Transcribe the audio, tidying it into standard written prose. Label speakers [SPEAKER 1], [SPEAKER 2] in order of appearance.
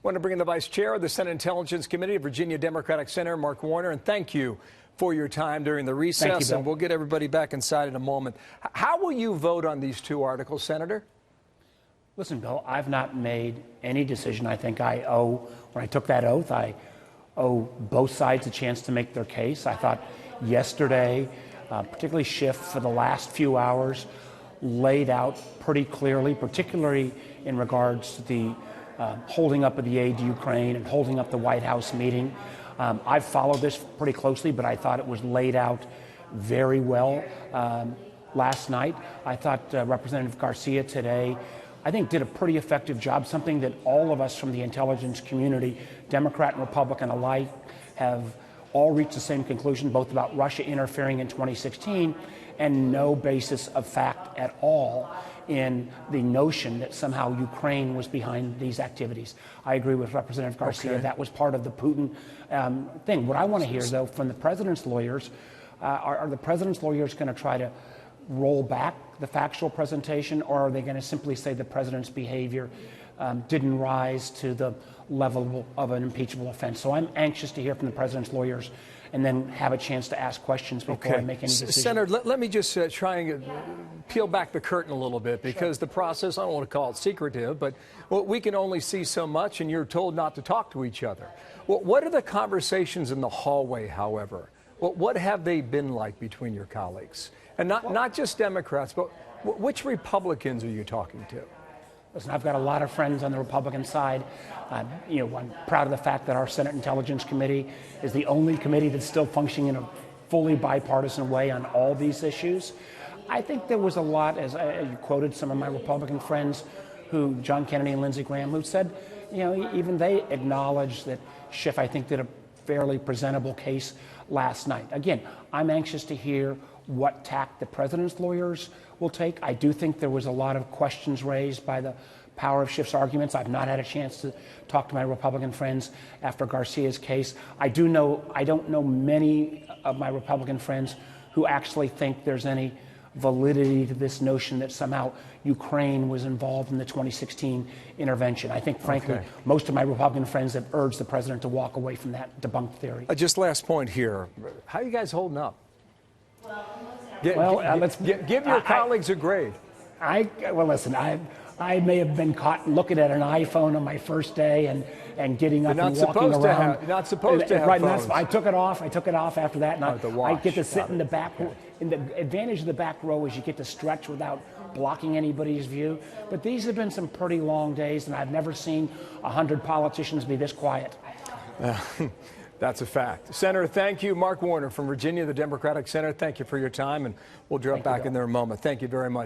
[SPEAKER 1] want to bring in the Vice Chair of the Senate Intelligence Committee, Virginia Democratic Senator Mark Warner, and thank you for your time during the recess. And we'll get everybody back inside in a moment. How will you vote on these two articles, Senator?
[SPEAKER 2] Listen, Bill, I've not made any decision. I think I owe, when I took that oath, I owe both sides a chance to make their case. I thought yesterday, particularly Schiff, for the last few hours, laid out pretty clearly, particularly in regards to the holding up of the aid to Ukraine and holding up the White House meeting. I've followed this pretty closely, but I thought it was laid out very well last night. I thought Representative Garcia today, I think, did a pretty effective job, something that all of us from the intelligence community, Democrat and Republican alike, have all reached the same conclusion, both about Russia interfering in 2016 and no basis of fact at all in the notion that somehow Ukraine was behind these activities. I agree with Representative Garcia. Okay. That was part of the Putin thing. What I want to hear, though, from the president's lawyers, are the president's lawyers going to try to roll back the factual presentation, or are they going to simply say the president's behavior didn't rise to the level of an impeachable offense? So I'm anxious to hear from the president's lawyers and then have a chance to ask questions before I make any decisions.
[SPEAKER 1] Senator, let me just try and peel back the curtain a little bit, because the process, I don't want to call it secretive, but we can only see so much, and you're told not to talk to each other. What are the conversations in the hallway, however? What have they been like between your colleagues? And not just Democrats, but which Republicans are you talking to?
[SPEAKER 2] Listen, I've got a lot of friends on the Republican side. I'm proud of the fact that our Senate Intelligence Committee is the only committee that's still functioning in a fully bipartisan way on all these issues. I think there was a lot, as you quoted some of my Republican friends, John Kennedy and Lindsey Graham, who said, even they acknowledged that Schiff, I think, did a fairly presentable case last night. Again, I'm anxious to hear what tack the president's lawyers will take. I do think there was a lot of questions raised by the power of Schiff's arguments. I've not had a chance to talk to my Republican friends after Garcia's case. I don't know many of my Republican friends who actually think there's any validity to this notion that somehow Ukraine was involved in the 2016 intervention. I think, frankly, most of my Republican friends have urged the president to walk away from that debunked theory.
[SPEAKER 1] Just last point here. How are you guys holding up? Give your colleagues a grade.
[SPEAKER 2] Listen, I may have been caught looking at an iPhone on my first day and getting up and walking around.
[SPEAKER 1] You're not supposed to have
[SPEAKER 2] right,
[SPEAKER 1] phones.
[SPEAKER 2] I took it off after that, and I get to sit in the back. And the advantage of the back row is you get to stretch without blocking anybody's view. But these have been some pretty long days, and I've never seen 100 politicians be this quiet.
[SPEAKER 1] That's a fact. Senator, thank you. Mark Warner from Virginia, the Democratic Senator, thank you for your time, and we'll drop back in there in a moment. Thank you very much.